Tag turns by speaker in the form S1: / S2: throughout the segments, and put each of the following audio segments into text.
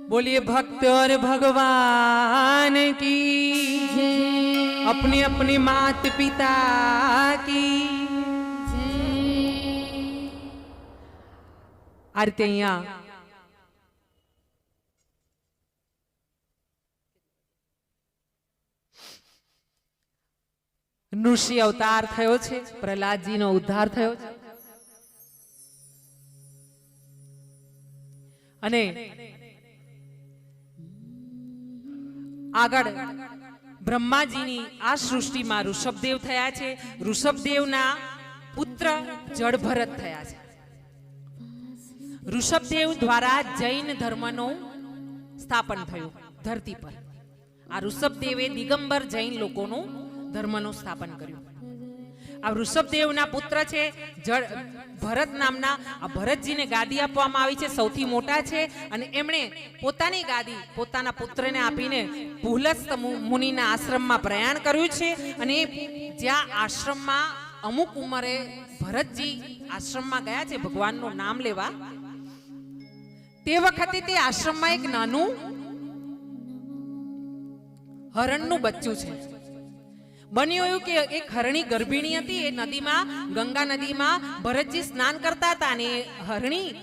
S1: बोलिए भक्त और भगवान की, अपने अपने मात पिता की। आरती अहिया नृषि अवतार थयो छे, प्रहलादजी नो उद्धार थयो छे। अने આગળ બ્રહ્માજીની આ સૃષ્ટિમાં ઋષભદેવ થયા છે। ઋષભદેવના પુત્ર જળભરત થયા છે। ઋષભદેવ દ્વારા જૈન ધર્મનું સ્થાપન થયું ધરતી પર। આ ઋષભદેવે દિગંબર જૈન લોકોનું ધર્મનું સ્થાપન કર્યું। આ ઋષભદેવના પુત્ર છે ભરત નામના। આ ભરતજીને ગાદી આપવામાં આવી છે, સૌથી મોટા છે અને એમણે પોતાની ગાદી પોતાના પુત્રને આપીને પુલસ્ત મુનિના આશ્રમમાં પ્રયાણ કર્યું છે। અને જ્યાં આશ્રમમાં અમુક ઉંમરે ભરતજી આશ્રમમાં ગયા છે ભગવાનનું નામ લેવા, તે વખતે તે આશ્રમમાં એક નાનું હરણનું બચ્ચું છે। બન્યું એવું કે એક હરણી ગર્ભિણી હતી। એ નદીમાં ગંગા નદીમાં ભરતજી સ્નાન કરતા હતા અને હરણી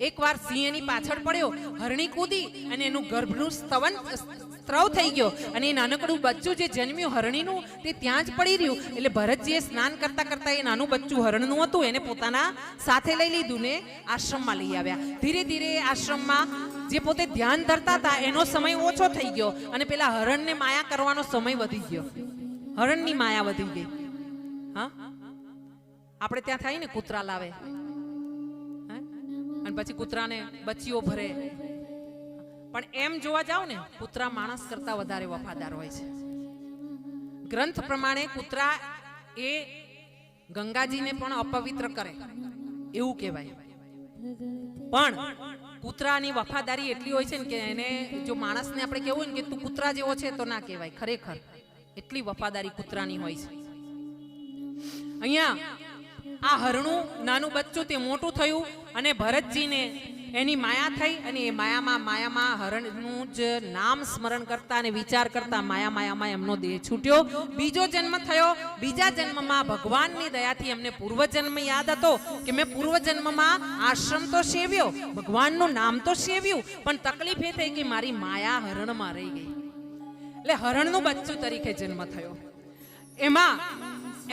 S1: એકવાર સિંહની પાછળ પડ્યો। હરણી કૂદી અને એનું ગર્ભનું સ્ત્રવ થઈ ગયો અને એ નાનકડું બચ્ચું જે જન્મ્યું હરણીનું તે ત્યાં જ પડી રહ્યું। એટલે ભરતજીએ સ્નાન કરતા કરતા એ નાનું બચ્ચું હરણનું હતું એને પોતાના સાથે લઈ લીધું ને આશ્રમમાં લઈ આવ્યા। ધીરે ધીરે આશ્રમમાં જે પોતે ધ્યાન ધરતા હતા એનો સમય ઓછો થઈ ગયો અને પેલા હરણને માયા કરવાનો સમય વધી ગયો। હરણની માયા વધી ગઈ। હા, આપણે ત્યાં થાય ને કૂતરા લાવે અને પછી કૂતરાને બચ્ચીઓ ભરે, પણ એમ જોવા જાવ ને કૂતરા માણસ કરતા વધારે વફાદાર હોય છે। ગ્રંથ પ્રમાણે કૂતરા એ ગંગાજીને પણ અપવિત્ર કરે એવું કહેવાય, પણ કૂતરાની વફાદારી એટલી હોય છે ને કે એને જો માણસને આપણે કહેવું ને કે તું કૂતરા જેવો છે તો ના કહેવાય, ખરેખર એટલી વફાદારી કૂતરાની હોય છે। અહીંયા આ હરણું નાનું બચ્ચું તે મોટું થયું અને ભરતજીને એની માયા થઈ અને એ માયામાં હરણનું જ નામ સ્મરણ કરતા અને વિચાર કરતા માયામાં એમનો દેહ છૂટ્યો। બીજો જન્મ થયો। બીજા જન્મમાં ભગવાનની દયાથી એમને પૂર્વજન્મ યાદ હતો કે મેં પૂર્વજન્મમાં આશ્રમ તો સેવ્યો, ભગવાનનું નામ તો સેવ્યું, પણ તકલીફ એ થઈ કે મારી માયા હરણમાં રહી ગઈ। એટલે હરણનું બચ્ચું તરીકે જન્મ થયો। એમાં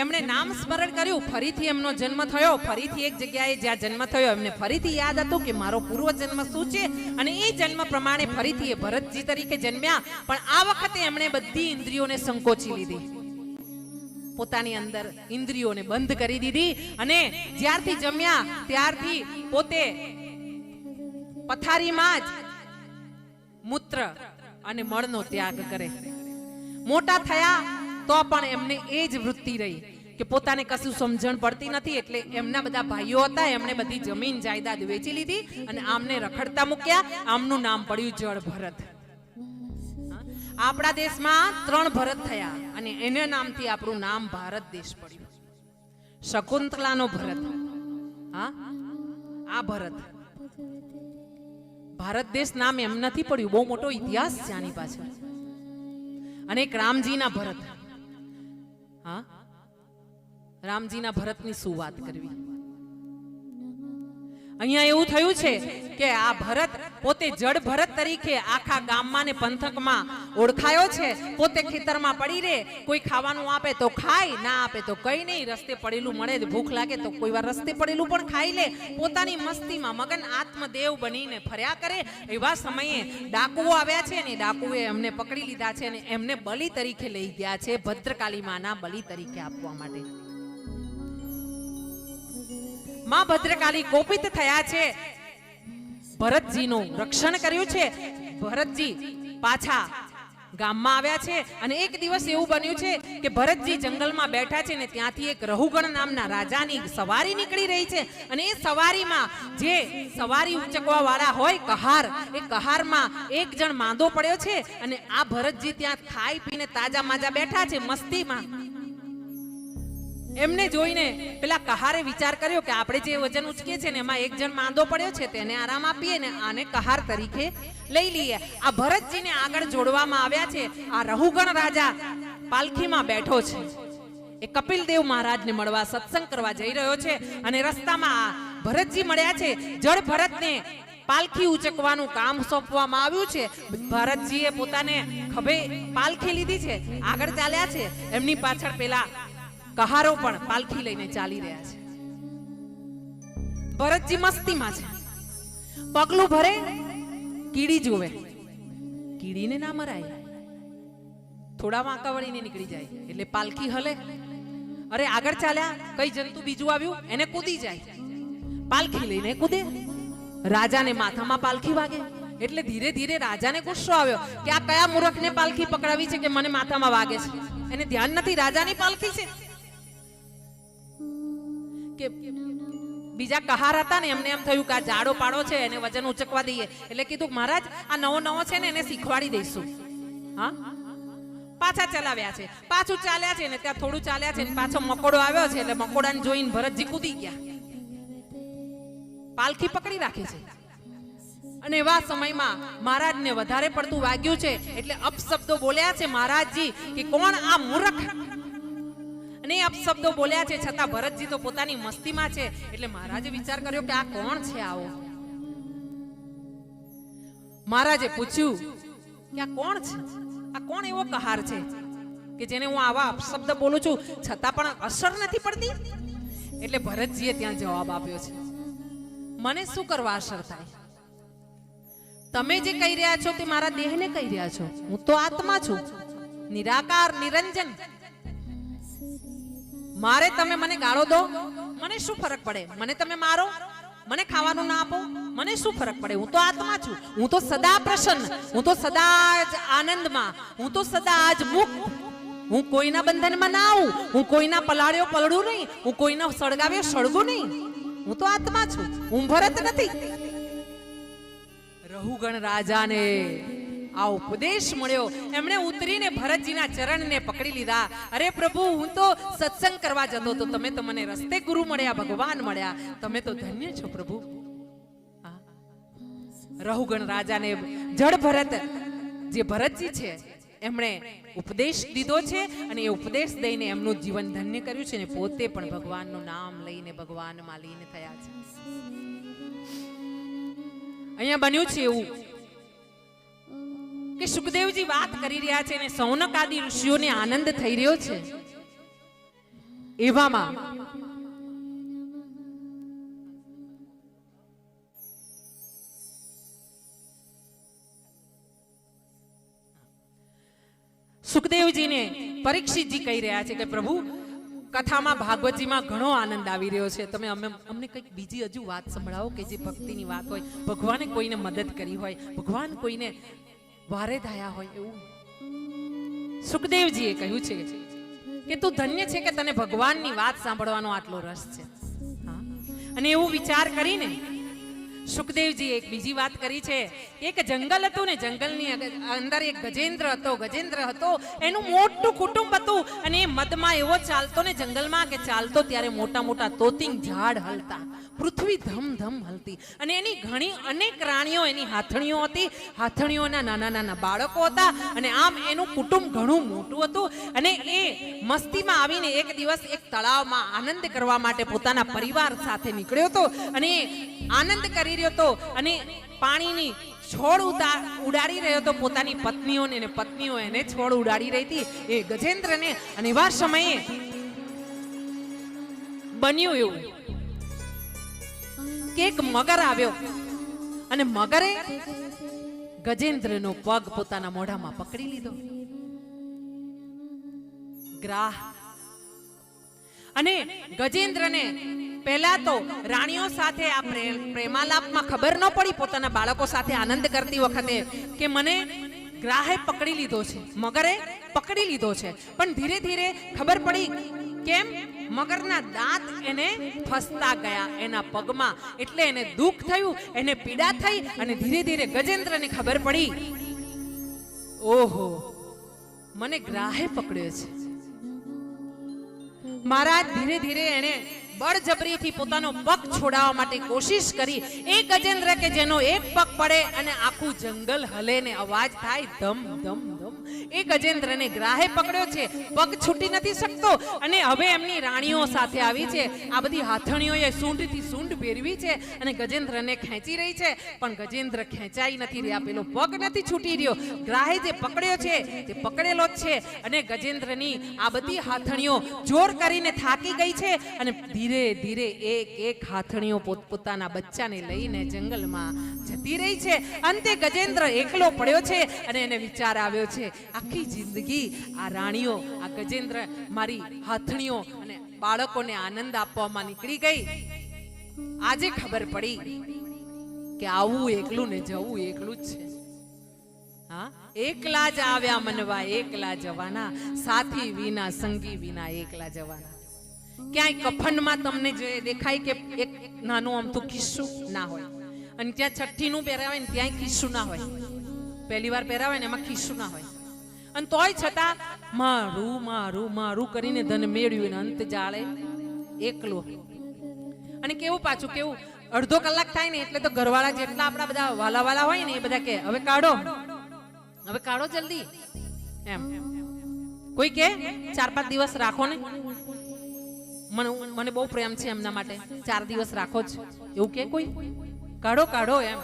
S1: એમણે નામ સ્મરણ કર્યું, ફરીથી એમનો જન્મ થયો। ફરીથી એક જગ્યાએ જ્યાં જન્મ થયો એમને ફરીથી યાદ હતું કે મારો પૂર્વ જન્મ શું છે અને એ જન્મ પ્રમાણે ફરીથી એ ભરતજી તરીકે જન્મ્યા। પણ આ વખતે એમણે બધી ઇન્દ્રિયોને સંકોચી લીધી, પોતાની અંદર ઇન્દ્રિયોને બંધ કરી દીધી અને જ્યારથી જમ્યા ત્યારથી પોતે પથારીમાં જ મૂત્ર અને મળનો ત્યાગ કરે। મોટા થયા તો પણ એમને એ જ વૃત્તિ રહી કે પોતાને કશું સમજણ પડતી નથી, એટલે એમના બધા ભાઈઓ હતા એમણે બધી જમીન જાયદાદ વેચી લીધી અને આમને રખડતા મૂક્યા। આમનું નામ પડ્યું જળભરત। આપણા દેશમાં 3 ભરત થયા અને એના નામથી આપણું નામ ભારત દેશ પડ્યું। શકુંતલાનો ભરત, હા આ ભરત, ભારત દેશ નામ એમ નથી પડ્યું, બહુ મોટો ઇતિહાસ છે આની પાછળ। અને એક રામજીના ભરત, હા રામજીના ભરતની શું વાત કરવી। અહીંયા એવું થયું છે કે આ ભરત પોતે જડ ભરત તરીકે આખા ગામમાં ને પંથકમાં ઓળખાયો છે। પોતે ખેતરમાં પડી રહે, કોઈ ખાવાનું આપે તો ખાય, ના આપે તો કઈ નહીં, રસ્તે પડેલું મળે, ભૂખ લાગે તો કોઈ વાર રસ્તે પડેલું પણ ખાઈ લે, પોતાની મસ્તીમાં મગન આત્મદેવ બનીને ફર્યા કરે। એવા સમયે ડાકુઓ આવ્યા છે ને ડાકુએ એમને પકડી લીધા છે અને એમને બલિ તરીકે લઈ ગયા છે, ભદ્રકાળી માના બલિ તરીકે આપવા માટે। માં ભદ્રકાળી કોપિત થયા છે, ભરતજીનું રક્ષણ કર્યું છે। ભરતજી પાછા ગામમાં આવ્યા છે અને એક દિવસ એવું બન્યું છે કે ભરતજી જંગલમાં બેઠા છે ને ત્યાંથી એક રહુગણ નામના રાજાની સવારી નીકળી રહી છે અને એ સવારીમાં જે સવારી ઉચકવા વાળા હોય કહાર, એ કહારમાં એક જણ માંદો પડ્યો છે અને આ ભરતજી ત્યાં ખાઈ પીને તાજા માજા બેઠા છે મસ્તીમાં। એમને જોઈને પેલા કહારે વિચાર કર્યો કે આપણે જે વજન ઉચકીએ છે ને એમાં એક જણ માંદો પડ્યો છે, તેને આરામ આપીએ ને આને કહાર તરીકે લઈ લઈએ. આ ભરતજીને આગળ જોડવામાં આવ્યા છે. આ રહુગણ રાજા પાલખીમાં બેઠો છે. એ કપિલદેવ મહારાજને મળવા સત્સંગ કરવા જઈ રહ્યો છે અને રસ્તામાં ભરતજી મળ્યા છે. જળ ભરતને પાલખી ઉચકવાનું કામ સોંપવામાં આવ્યું છે. ભરતજીએ પોતાને ખભે પાલખી લીધી છે, આગળ ચાલ્યા છે. એમની પાછળ પેલા કહારો પણ પાલખી લઈને ચાલી રહ્યા છે. ભરતજી મસ્તીમાં છે. પગલું ભરે, કીડી જોવે, કીડીને ના મરાય, થોડા વાંકા વળીને નીકળી જાય એટલે પાલખી હલે. અરે આગળ ચાલ્યા, કઈ જંતુ બીજું આવ્યું, એને કૂદી જાય, પાલખી લઈને કૂદે. રાજાને માથામાં પાલખી વાગે એટલે ધીરે ધીરે રાજાને ગુસ્સો આવ્યો કે આ કયા મૂર્ખને પાલખી પકડાવી છે કે મને માથામાં વાગે છે. એને ધ્યાન નથી રાજાની પાલખી છે. કે બીજા કહાર હતા ને એમને એમ થયું કે આ જાડો પાડો છે, એને વજન ઉચકવા દઈએ. એટલે કીધું મહારાજ આ નવો નવો છે ને એને શીખવાડી દઈશું. હા, પાછા ચલાવ્યા છે. પાછું ચાલ્યા છે ને ત્યાં થોડું ચાલ્યા છે ને પાછો મકોડો આવ્યો છે એટલે મકોડાને જોઈને ભરતજી કૂદી ગયા, પાલખી પકડી રાખી છે. અને એવા સમયમાં મહારાજને વધારે પડતું વાગ્યું છે એટલે અપશબ્દો બોલ્યા છે મહારાજજી કે કોણ આ મૂર્ખ, અને અપશબ્દો બોલ્યા છે છતાં ભરતજી તો પોતાની મસ્તીમાં છે. એટલે મહારાજે વિચાર કર્યો કે આ કોણ છે આવો. મહારાજે પૂછ્યું કે આ કોણ છે, આ કોણ એવો કહાર છે કે જેને હું આવા અપશબ્દ બોલું છું છતાં પણ અસર નથી પડતી. એટલે ભરતજીએ ત્યાં જવાબ આપ્યો છે, મને શું કરવા અસર થાય? તમે જે કહી રહ્યા છો તે મારા દેહને કહી રહ્યા છો. હું તો આત્મા છું, નિરાકાર નિરંજન. મારે તમે મને ગાળો દો, મને શું ફરક પડે? મને તમે મારો, મને ખાવાનું ના આપો, મને શું ફરક પડે? હું તો આત્મા છું. હું તો સદા પ્રસન્ન, હું તો સદા જ આનંદમાં, હું તો સદા જ મુક્ત. હું કોઈના બંધનમાં ના આવું, હું કોઈના પલાળ્યો પલડું નહીં, હું કોઈના સળગાવ્યો સળગું નહીં. હું તો આત્મા છું, હું ભરત નથી. રહુગણ રાજાને આ ઉપદેશ મળ્યો. એમણે ઉતરીને ભરતજીના ચરણને પકડી લીધા. અરે પ્રભુ, હું તો સત્સંગ કરવા જતો હતો, તમે તો મને રસ્તે ગુરુ મળ્યા, ભગવાન મળ્યા, તમે તો ધન્ય છો પ્રભુ. રહુગણ રાજાને જડ ભરત જે ભરતજી છે એમણે ઉપદેશ દીધો છે અને એ ઉપદેશ દઈને એમનું જીવન ધન્ય કર્યું છે ને પોતે પણ ભગવાનનું નામ લઈને ભગવાનમાં લીન થયા છે. અહીંયા બન્યું છે એવું કે સુખદેવજી વાત કરી રહ્યા છે અને સૌનક આદિ ઋષિઓને આનંદ થઈ રહ્યો છે. એવામાં સુખદેવજીને પરીક્ષિતજી કહી રહ્યા છે કે પ્રભુ, કથામાં ભાગવતજીમાં ઘણો આનંદ આવી રહ્યો છે, તમે અમને કંઈક બીજી હજુ વાત સંભળાવો કે જે ભક્તિની વાત હોય, ભગવાને કોઈને મદદ કરી હોય, ભગવાન કોઈને વારે ધાયા હોય એવું. સુખદેવજીએ કહ્યું છે કે તું ધન્ય છે કે તને ભગવાનની વાત સાંભળવાનો આટલો રસ છે. અને એવું વિચાર કરીને સુખદેવજી એક બીજી વાત કરી છે. એક જંગલ હતું ને જંગલની અંદર એક ગજેન્દ્ર હતો. એનું મોટું કુટુંબ હતું અને એ મદમાં એવો ચાલતો ને જંગલમાં કે ચાલતો ત્યારે મોટા મોટા તોતિંગ ઝાડ હલતા, પૃથ્વી ધમ ધમ હલતી અને એની ઘણી અનેક રાણીઓ, એની હાથણીઓ હતી, હાથણીઓના નાના નાના બાળકો હતા અને આમ એનું કુટુંબ ઘણું મોટું હતું. અને એ મસ્તીમાં આવીને એક દિવસ એક તળાવમાં આનંદ કરવા માટે પોતાના પરિવાર સાથે નીકળ્યો હતો અને આનંદ કરી રહ્યો હતો અને પાણીની છોડ ઉડાડી રહ્યો હતો પોતાની પત્નીઓને, અને પત્નીઓ એને છોડ ઉડાડી રહી હતી એ ગજેન્દ્રને. અને એવા સમયે બન્યું એવું કે એક મગર આવ્યો અને મગરે ગજેન્દ્રનો પગ પોતાના મોઢામાં પકડી લીધો. ગ્રાહ. અને ગજેન્દ્રને પહેલા તો રાણીઓ સાથે આ પ્રેમાલાપમાં ખબર ન પડી, પોતાના બાળકો સાથે આનંદ કરતી વખતે કે મને ગ્રાહે પકડી લીધો છે, મગરે પકડી લીધો છે. પણ ધીરે ધીરે ખબર પડી કેમ મગરના દાંત એને ફસતા ગયા એના પગમાં, એટલે એને દુઃખ થયું, એને પીડા થઈ અને ધીરે ધીરે ગજેન્દ્રને ખબર પડી, ઓહો મને ગ્રાહે પકડ્યો છે. મહારાજ ધીરે ધીરે એને બળજબરીથી પોતાનો પગ છોડાવવા માટે કોશિશ કરી. એ ગજેન્દ્ર કે જેનો એક પગ પડે અને આખું જંગલ હલે ને અવાજ થાય ધમ ધમ ધમ, એ ગજેન્દ્રને ગ્રાહે પકડ્યો છે, પગ છૂટી નથી શકતો. અને હવે એમની રાણીઓ સાથે આવી છે. આ બધી હાથણીઓએ સૂંઢથી સૂંઢ ભેરવી છે અને ગજેન્દ્રને ખેંચી રહી છે, પણ ગજેન્દ્ર ખેંચાઈ નથી રહ્યા, પેલો પગ નથી છૂટી રહ્યો. ગ્રાહે જે પકડ્યો છે તે પકડેલો જ છે. અને ગજેન્દ્રની આ બધી હાથણીઓ જોર કરીને થાકી ગઈ છે અને ધીરે ધીરે એક એક હાથણીઓ પોતપોતાના બચ્ચાને લઈને જંગલમાં જતી રહી છે. અંતે ગજેન્દ્ર એકલો પડ્યો છે અને એને વિચાર આવ્યો છે, આખી જિંદગી આ રાણીઓ, આ ગજેન્દ્ર મારી હાથણીઓ અને બાળકોને આનંદ આપવામાં નીકળી ગઈ. આજે ખબર પડી કે આવું એકલું ને જવું એકલું જ છે. હા, એકલા જ આવ્યા મનવા એકલા જવાના, સાથી વિના સંગી વિના એકલા જવાના. ક્યાંય કફનમાં તમને જે દેખાય કે એક નાનું અમથું ખિસ્સું ના હોય, અને ત્યાં છઠ્ઠીનું પહેરાવે ને ત્યાંય ખિસ્સું ના હોય, પહેલી વાર પહેરાવે ને એમાં ખિસ્સું ના હોય, અને તોય છતાં મારું મારું મારું કરીને ધન મેળવ્યું ને અંત જાળે એકલો. અને કેવું પાછું કેવું, અડધો કલાક થાય ને એટલે તો ઘરવાળા જેટલા આપણા બધા વાલા વાલા હોય ને એ બધા કે હવે કાઢો, હવે કાઢો જલ્દી એમ. કોઈ કે 4-5 દિવસ રાખો ને, મને બહુ પ્રેમ છે એમના માટે, 4 દિવસ રાખો જ, એવું કે કોઈ, કાઢો કાઢો એમ.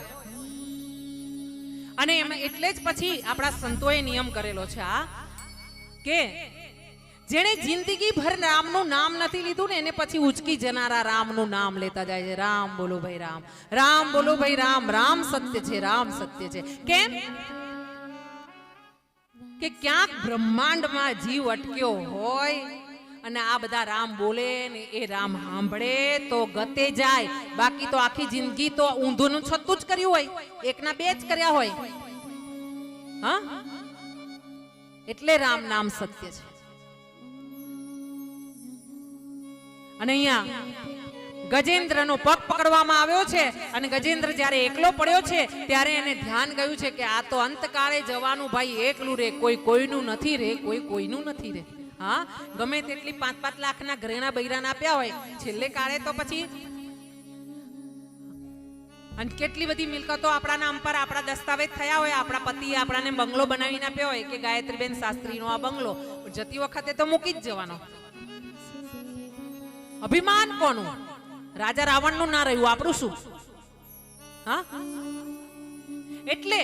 S1: અને એમાં એટલે જ પછી આપણા સંતોએ નિયમ કરેલો છે આ કે જેણે જિંદગી ભર રામનું નામ નથી લીધું ને એને પછી ઉચકી જનારા રામનું નામ લેતા જાય છે. રામ બોલો ભાઈ રામ, રામ બોલો ભાઈ રામ, રામ સત્ય છે, રામ સત્ય છે. કેમ કે ક્યાંક બ્રહ્માંડમાં જીવ અટક્યો હોય અને આ બધા રામ બોલે ને એ રામ સાંભળે તો ગતે જાય, બાકી તો આખી જિંદગી તો ઊંધું છતું જ કર્યું હોય, એકના 2 જ કર્યા હોય. હા, એટલે રામ નામ સત્ય છે. અને અહીંયા ગજેન્દ્રનો પગ પકડવામાં આવ્યો છે અને ગજેન્દ્ર જ્યારે એકલો પડ્યો છે ત્યારે એને ધ્યાન ગયું છે કે આ તો અંતકાળે જવાનું ભાઈ, એકલું રે, કોઈ કોઈનું નથી રે, કોઈ કોઈનું નથી રે. હા, ગમે તેટલી 5-5 લાખના ઘરેણા બૈરાના આપ્યા હોય, છેલ્લે કાળે તો પછી, અને કેટલી બધી મિલકતો આપણા નામ પર આપણા દસ્તાવેજ થયા હોય, આપણા પતિએ આપણાને બંગલો બનાવીને આપ્યો હોય કે ગાયત્રીબેન શાસ્ત્રીનો આ બંગલો, જતી વખતે તો મૂકી જ જવાનો. અભિમાન કોનું? રાજા રાવણનું ના રહ્યું, આપણું શું? હા, એટલે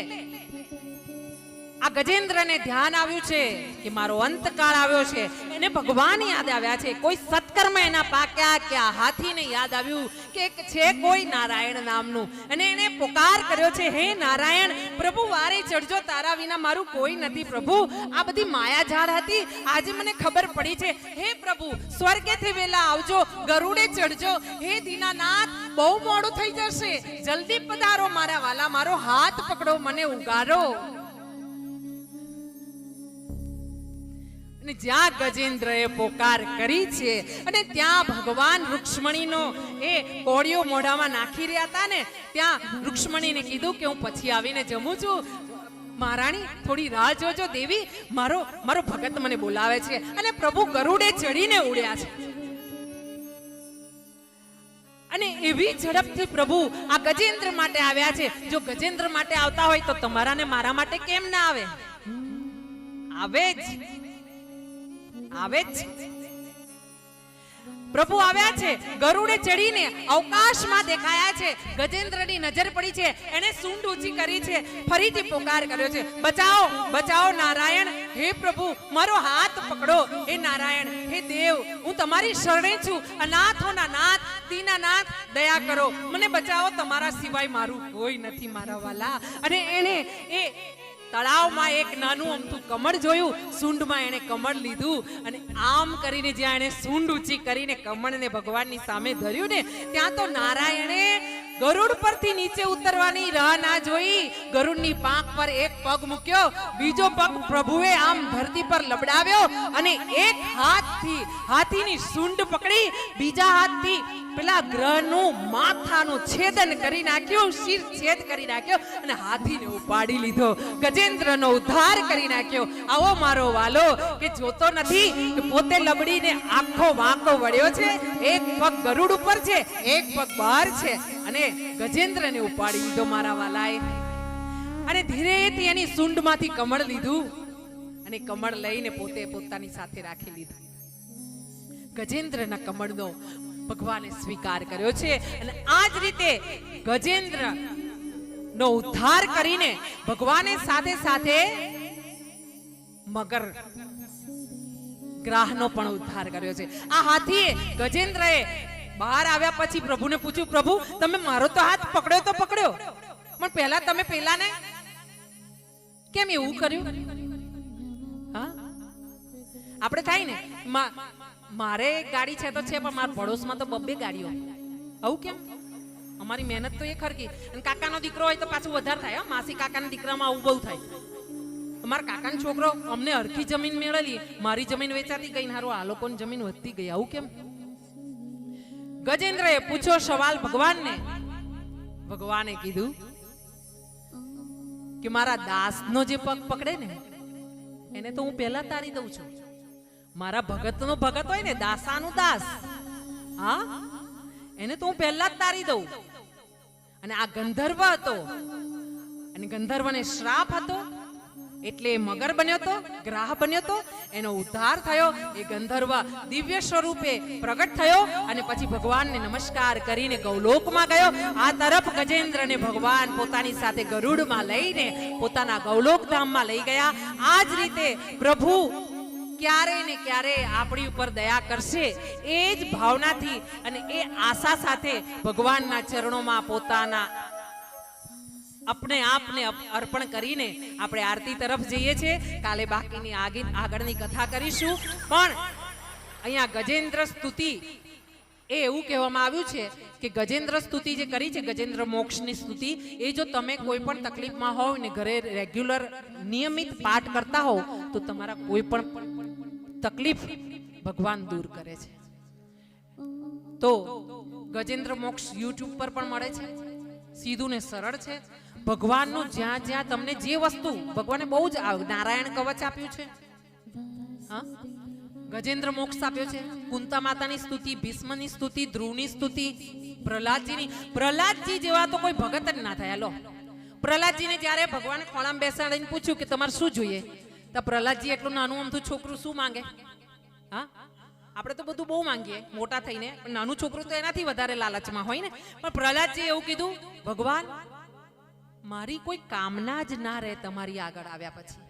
S1: આ ગજેન્દ્રને ધ્યાન આવ્યું છે કે મારો અંતકાળ આવ્યો છે, એને ભગવાન યાદ આવ્યા છે, કોઈ સત્કર્મ એના પાક્યા કે આ હાથીને યાદ આવ્યું કે એક છે કોઈ નારાયણ નામનું, અને એને પોકાર કર્યો છે, હે નારાયણ પ્રભુ વારે ચડજો, તારા વિના મારું કોઈ નથી પ્રભુ. આ બધી માયાજાળ હતી, આજે મને ખબર પડી છે. હે પ્રભુ સ્વર્ગેથી વેલા આવજો, ગરુડે ચડજો. હે દીનાનાથ બહુ મોડું થઈ જશે, જલ્દી પધારો મારા વાલા, મારો હાથ પકડો, મને ઉગારો. જ્યાં ગજેન્દ્રએ પોકાર કરી છે અને ત્યાં ભગવાન રુક્ષ્મણીનો એ કોળિયો મોઢામાં નાખી રહ્યા હતા ને, ત્યાં રુક્ષ્મણીને કીધું કે હું પછી આવીને જમું છું. મહારાણી થોડી રાહ જોજો દેવી, મારો ભગત મને બોલાવે છે. અને પ્રભુ ગરુડે ચડીને ઉડ્યા છે અને એવી ઝડપથી પ્રભુ આ ગજેન્દ્ર માટે આવ્યા છે. જો ગજેન્દ્ર માટે આવતા હોય તો તમારા ને મારા માટે કેમ ના આવે? આવે જ, આવે જ. પ્રભુ આવ્યા છે, ગરુડે ચડીને અવકાશમાં દેખાયા છે. ગજેન્દ્રની નજર પડી છે, એને સૂંઢ ઊંચી કરી છે, ફરીથી પોકાર કર્યો છે, બચાવો બચાવો નારાયણ, હે પ્રભુ મારો હાથ પકડો, હે નારાયણ, હે દેવ, હું તમારી શરણે છું, અનાથોના નાથ, દીનાનાથ, દયા કરો, મને બચાવો, તમારા સિવાય મારું કોઈ નથી મારા વાલા. અને એને એ તળાવમાં એક નાનું અમથું કમળ જોયું, સૂંઢમાં એને કમળ લીધું અને આમ કરીને જ્યાં એને સૂંઢ ઊંચી કરીને કમળને ભગવાનની સામે ધર્યું ને, ત્યાં તો નારાયણે ગરુડ પરથી નીચે ઉતરવાની રાહ ના જોઈ ગરુડની પાંખ પર એક પગ મૂક્યો, બીજો પગ પ્રભુએ આમ ધરતી પર લબડાવ્યો અને એક હાથથી હાથીની સૂંઢ પકડી બીજા હાથથી પેલા ગ્રહનું માથાનું છેદન કરી નાખ્યું, શિર છેદ કરી નાખ્યો અને હાથીને ઉપાડી લીધો, ગજેન્દ્રનો ઉદ્ધાર કરી નાખ્યો. આવો મારો વાલો કે જોતો નથી કે પોતે લબડીને આખો વાંકો વળ્યો છે, એક પગ ગરુડ ઉપર છે, એક પગ બહાર છે અને ગજેન્દ્રને ઉપાડી લીધો મારા વાલાએ. અને ધીરેથી એની સૂંઢમાંથી કમળ લીધું અને કમળ લઈને પોતે પોતાની સાથે રાખી લીધું. ગજેન્દ્રના કમળનો ભગવાને સ્વીકાર કર્યો છે અને આ જ રીતે ગજેન્દ્ર નો ઉદ્ધાર કરીને ભગવાને સાથે સાથે મગર ગ્રાહનો પણ ઉદ્ધાર કર્યો છે. આ હાથીએ ગજેન્દ્રએ બહાર આવ્યા પછી પ્રભુને પૂછ્યું, પ્રભુ તમે મારો તો હાથ પકડ્યો તો પકડ્યો, પણ પહેલા તમે પેલાને કેમ એવું કર્યું? હા, આપણે થાય ને, મારે ગાડી છે તો છે પણ મારા પડોશમાં તો બબ્બે ગાડીઓ, આવું કેમ? અમારી મહેનત તો એ ખરકી. અને કાકાનો દીકરો હોય તો પાછું વધારે થાય. માસી કાકાના દીકરામાં આવું બહુ થાય. અમારા કાકાનો છોકરો, અમને હરખી જમીન મેળવી, મારી જમીન વેચાતી ગઈ, હારું આ લોકોની જમીન વધતી ગઈ, આવું કેમ? ગજેન્દ્રએ પૂછ્યો સવાલ ભગવાનને. ભગવાને કીધું કે મારા દાસનો જે પગ પકડે ને એને તો હું પહેલા તારી દઉં છું. મારા ભગતનો ભગત હોય ને, દાસાનું દાસ, હા, એને તો હું પહેલા જ તારી દઉં. અને આ ગંધર્વ હતો અને ગંધર્વને શ્રાપ હતો એટલે મગર બન્યો તો, ગ્રાહ બન્યો તો, એનો ઉદ્ધાર થયો. એ ગંધર્વ દિવ્ય સ્વરૂપે પ્રગટ થયો અને પછી ભગવાનને નમસ્કાર કરીને ગૌલોકમાં ગયો. આ તરફ ગજેન્દ્રને ભગવાન પોતાની સાથે ગરુડમાં લઈને પોતાના ગૌલોક ધામમાં લઈ ગયા. આ જ રીતે પ્રભુ ક્યારે ને ક્યારે આપણી ઉપર દયા કરશે એ જ ભાવનાથી અને એ આશા સાથે ભગવાનના ચરણોમાં પોતાના अपने आपने अर्पण करीने આપણે આરતી તરફ જઈએ છીએ. કાલે બાકીની આગળની કથા કરીશું. પણ અહીંયા ગજેન્દ્ર સ્તુતિ એ એવું કહેવામાં આવ્યું છે કે ગજેન્દ્ર સ્તુતિ જે કરી છે, ગજેન્દ્ર મોક્ષની સ્તુતિ, એ જો તમે કોઈ પણ તકલીફમાં હોવ ને ઘરે રેગ્યુલર નિયમિત પાઠ કરતા હોવ તો તમારા કોઈ પણ તકલીફ ભગવાન દૂર કરે છે. તો ગજેન્દ્ર મોક્ષ YouTube પર પણ મળે છે, સીધું ને સરળ છે. ભગવાનનું જ્યાં જ્યાં તમને જે વસ્તુ ભગવાને બહુ જ નારાયણ કવચ આપ્યું છે, હા, ગજેન્દ્ર મોક્ષ આપ્યો છે, કુંતા માતાની સ્તુતિ, ભીષ્મની સ્તુતિ, ધ્રુવની સ્તુતિ, પ્રહલાદજી જેવા તો કોઈ ભગત જ ના થયા. લો, પ્રહલાદજીને જ્યારે ભગવાને ખોળામાં બેસાડીને પૂછ્યું કે તમારે શું જોઈએ, તો પ્રહલાદજી એટલું નાનું અમથું છોકરું શું માંગે? હા, આપણે તો બધું બહુ માંગીએ મોટા થઈને, પણ નાનું છોકરું તો એનાથી વધારે લાલચમાં હોય ને. પણ પ્રહલાદજી એવું કીધું, ભગવાન મારી કોઈ કામના જ ના રહે તમારી આગળ આવ્યા પછી,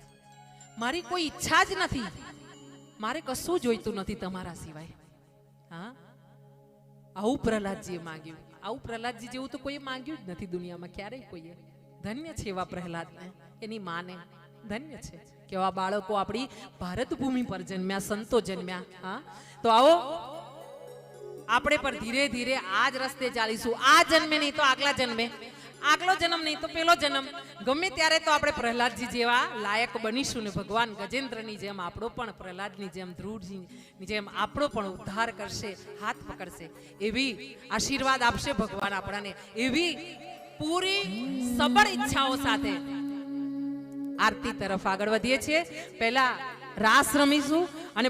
S1: મારી કોઈ ઈચ્છા જ નથી, મારે કશું જોઈતું નથી તમારા સિવાય. હા, આવું પ્રહલાદજીએ માંગ્યું. આવું પ્રહલાદજી જેવું તો કોઈએ માંગ્યું જ નથી દુનિયામાં ક્યારેય કોઈએ. ધન્ય છે એવા પ્રહલાદને, એની માને ધન્ય છે. કેવા બાળકો આપણી ભારત ભૂમિ પર જન્મ્યા, સંતો જન્મ્યા. હા, તો આવો આપણે પર ધીરે ધીરે આ જ રસ્તે ચાલીશું. આ જન્મે નહીં તો આગલા જન્મે, આગલો જન્મ નહીં તો પેલો જન્મ, ગમે ત્યારે તો આપણે પ્રહલાદજી જેવા લાયક બનીશું ને ભગવાન ગજેન્દ્રની જેમ આપણો પણ, પ્રહલાદની જેમ, ધ્રુવજીની જેમ આપણો પણ ઉદ્ધાર કરશે, હાથ પકડશે, એવી આશીર્વાદ આપશે ભગવાન આપણને. એવી પૂરી સબળ ઈચ્છાઓ સાથે આરતી તરફ આગળ વધીએ છીએ. પહેલા રાસ રમીશું અને